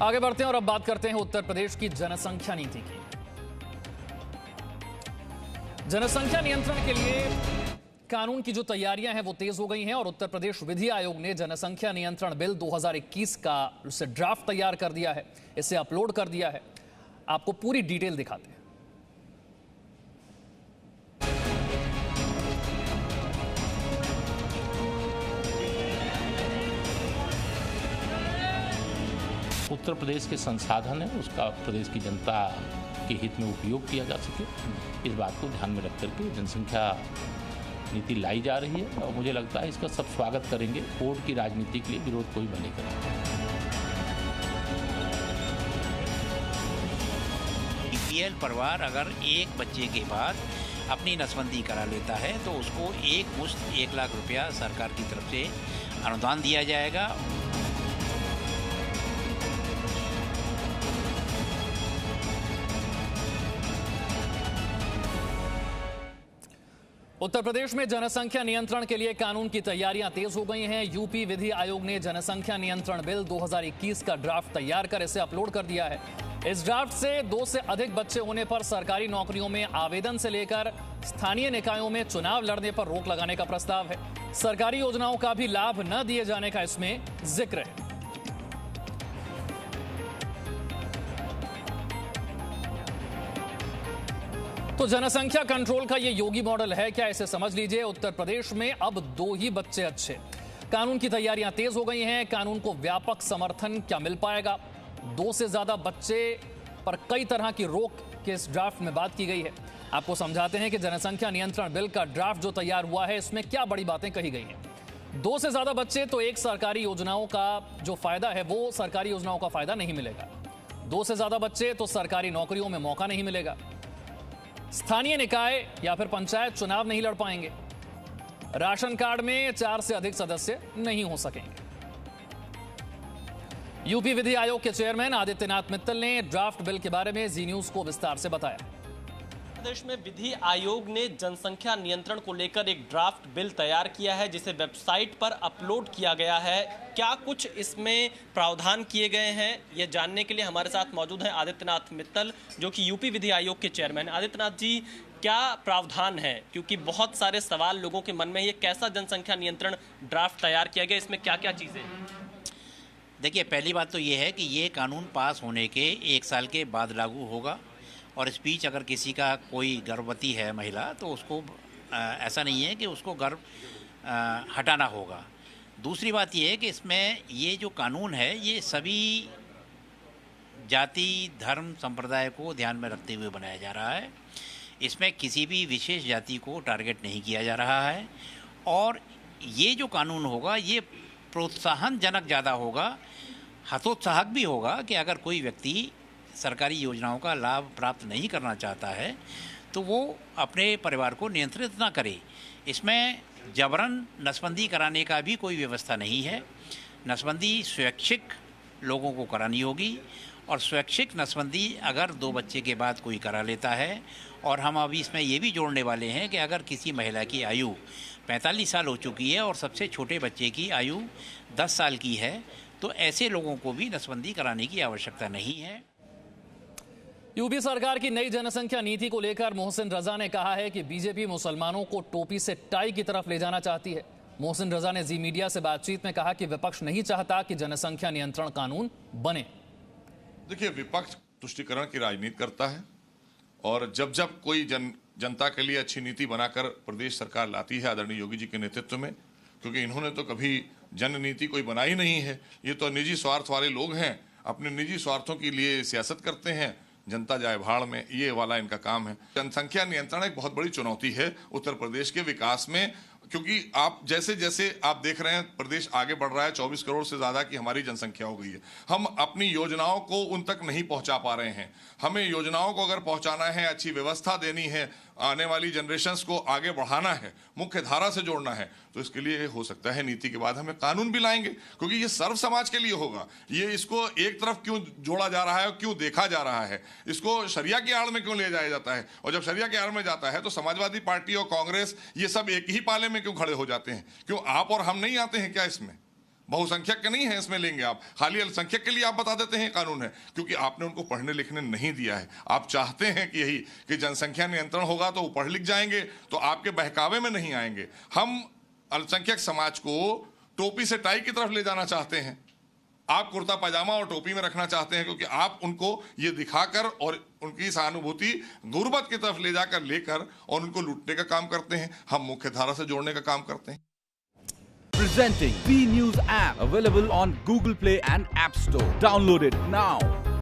आगे बढ़ते हैं और अब बात करते हैं उत्तर प्रदेश की जनसंख्या नीति की। जनसंख्या नियंत्रण के लिए कानून की जो तैयारियां हैं वो तेज हो गई हैं और उत्तर प्रदेश विधि आयोग ने जनसंख्या नियंत्रण बिल 2021 का उसे ड्राफ्ट तैयार कर दिया है, इसे अपलोड कर दिया है। आपको पूरी डिटेल दिखाते हैं। उत्तर प्रदेश के संसाधन है उसका प्रदेश की जनता के हित में उपयोग किया जा सके, इस बात को ध्यान में रख करके जनसंख्या नीति लाई जा रही है और मुझे लगता है इसका सब स्वागत करेंगे। वोट की राजनीति के लिए विरोध कोई नहीं करेगा। बीपीएल परिवार अगर एक बच्चे के बाद अपनी नसबंदी करा लेता है तो उसको एक मुश्त 1 लाख रुपया सरकार की तरफ से अनुदान दिया जाएगा। उत्तर प्रदेश में जनसंख्या नियंत्रण के लिए कानून की तैयारियां तेज हो गई हैं। यूपी विधि आयोग ने जनसंख्या नियंत्रण बिल 2021 का ड्राफ्ट तैयार कर इसे अपलोड कर दिया है। इस ड्राफ्ट से 2 से अधिक बच्चे होने पर सरकारी नौकरियों में आवेदन से लेकर स्थानीय निकायों में चुनाव लड़ने पर रोक लगाने का प्रस्ताव है। सरकारी योजनाओं का भी लाभ न दिए जाने का इसमें जिक्र है। तो जनसंख्या कंट्रोल का ये योगी मॉडल है क्या, इसे समझ लीजिए। उत्तर प्रदेश में अब 2 ही बच्चे अच्छे। कानून की तैयारियां तेज हो गई हैं। कानून को व्यापक समर्थन क्या मिल पाएगा? 2 से ज्यादा बच्चे पर कई तरह की रोक के इस ड्राफ्ट में बात की गई है। आपको समझाते हैं कि जनसंख्या नियंत्रण बिल का ड्राफ्ट जो तैयार हुआ है इसमें क्या बड़ी बातें कही गई हैं। 2 से ज्यादा बच्चे तो एक सरकारी योजनाओं का जो फायदा है वो सरकारी योजनाओं का फायदा नहीं मिलेगा। 2 से ज्यादा बच्चे तो सरकारी नौकरियों में मौका नहीं मिलेगा। स्थानीय निकाय या फिर पंचायत चुनाव नहीं लड़ पाएंगे। राशन कार्ड में 4 से अधिक सदस्य नहीं हो सकेंगे। यूपी विधि आयोग के चेयरमैन आदित्यनाथ मित्तल ने ड्राफ्ट बिल के बारे में जी न्यूज को विस्तार से बताया। प्रदेश में विधि आयोग ने जनसंख्या नियंत्रण को लेकर एक ड्राफ्ट बिल तैयार किया है जिसे वेबसाइट पर अपलोड किया गया है। क्या कुछ इसमें प्रावधान किए गए हैं ये जानने के लिए हमारे साथ मौजूद हैं आदित्यनाथ मित्तल जो कि यूपी विधि आयोग के चेयरमैन। आदित्यनाथ जी, क्या प्रावधान है, क्योंकि बहुत सारे सवाल लोगों के मन में, ये कैसा जनसंख्या नियंत्रण ड्राफ्ट तैयार किया गया, इसमें क्या क्या चीज़ें हैं? देखिए, पहली बात तो ये है कि ये कानून पास होने के 1 साल के बाद लागू होगा और इस बीच अगर किसी का कोई गर्भवती है महिला तो उसको ऐसा नहीं है कि उसको गर्भ हटाना होगा। दूसरी बात यह है कि इसमें ये जो कानून है ये सभी जाति धर्म संप्रदाय को ध्यान में रखते हुए बनाया जा रहा है। इसमें किसी भी विशेष जाति को टारगेट नहीं किया जा रहा है और ये जो कानून होगा ये प्रोत्साहनजनक ज़्यादा होगा, हतोत्साहक भी होगा कि अगर कोई व्यक्ति सरकारी योजनाओं का लाभ प्राप्त नहीं करना चाहता है तो वो अपने परिवार को नियंत्रित ना करे। इसमें जबरन नसबंदी कराने का भी कोई व्यवस्था नहीं है। नसबंदी स्वैच्छिक लोगों को करानी होगी और स्वैच्छिक नसबंदी अगर 2 बच्चे के बाद कोई करा लेता है, और हम अभी इसमें ये भी जोड़ने वाले हैं कि अगर किसी महिला की आयु 45 साल हो चुकी है और सबसे छोटे बच्चे की आयु 10 साल की है तो ऐसे लोगों को भी नसबंदी कराने की आवश्यकता नहीं है। यूपी सरकार की नई जनसंख्या नीति को लेकर मोहसिन रजा ने कहा है कि बीजेपी मुसलमानों को टोपी से टाई की तरफ ले जाना चाहती है। मोहसिन रजा ने जी मीडिया से बातचीत में कहा कि विपक्ष नहीं चाहता कि जनसंख्या नियंत्रण कानून बने। देखिए, विपक्ष तुष्टीकरण की राजनीति करता है और जब जब कोई जनता के लिए अच्छी नीति बनाकर प्रदेश सरकार लाती है आदरणीय योगी जी के नेतृत्व में, क्योंकि इन्होंने तो कभी जन नीति कोई बनाई नहीं है, ये तो निजी स्वार्थ वाले लोग हैं, अपने निजी स्वार्थों के लिए सियासत करते हैं, जनता जाए भाड़ में, ये वाला इनका काम है। जनसंख्या नियंत्रण एक बहुत बड़ी चुनौती है उत्तर प्रदेश के विकास में, क्योंकि आप जैसे जैसे आप देख रहे हैं प्रदेश आगे बढ़ रहा है, 24 करोड़ से ज़्यादा की हमारी जनसंख्या हो गई है। हम अपनी योजनाओं को उन तक नहीं पहुंचा पा रहे हैं। हमें योजनाओं को अगर पहुंचाना है, अच्छी व्यवस्था देनी है, आने वाली जनरेशन्स को आगे बढ़ाना है, मुख्य धारा से जोड़ना है, तो इसके लिए हो सकता है नीति के बाद हमें कानून भी लाएंगे, क्योंकि ये सर्व समाज के लिए होगा। ये इसको एक तरफ क्यों जोड़ा जा रहा है और क्यों देखा जा रहा है, इसको शरिया की आड़ में क्यों ले जाया जाता है, और जब शरिया की आड़ में जाता है तो समाजवादी पार्टी और कांग्रेस ये सब एक ही पाले में क्यों खड़े हो जाते हैं? क्यों आप और हम नहीं आते हैं क्या इसमें? बहुसंख्यक के नहीं है, इसमें लेंगे आप, खाली अल्पसंख्यक के लिए आप बता देते हैं कानून है, क्योंकि आपने उनको पढ़ने लिखने नहीं दिया है। आप चाहते हैं कि यही कि जनसंख्या नियंत्रण होगा तो वो पढ़ लिख जाएंगे, तो आपके बहकावे में नहीं आएंगे। हम अल्पसंख्यक समाज को टोपी से टाई की तरफ ले जाना चाहते हैं, आप कुर्ता पैजामा और टोपी में रखना चाहते हैं, क्योंकि आप उनको ये दिखाकर और उनकी सहानुभूति गुर्बत की तरफ ले जाकर लेकर और उनको लूटने का काम करते हैं। हम मुख्य धारा से जोड़ने का काम करते हैं। Presenting B News app, available on Google Play and App Store. Download it now.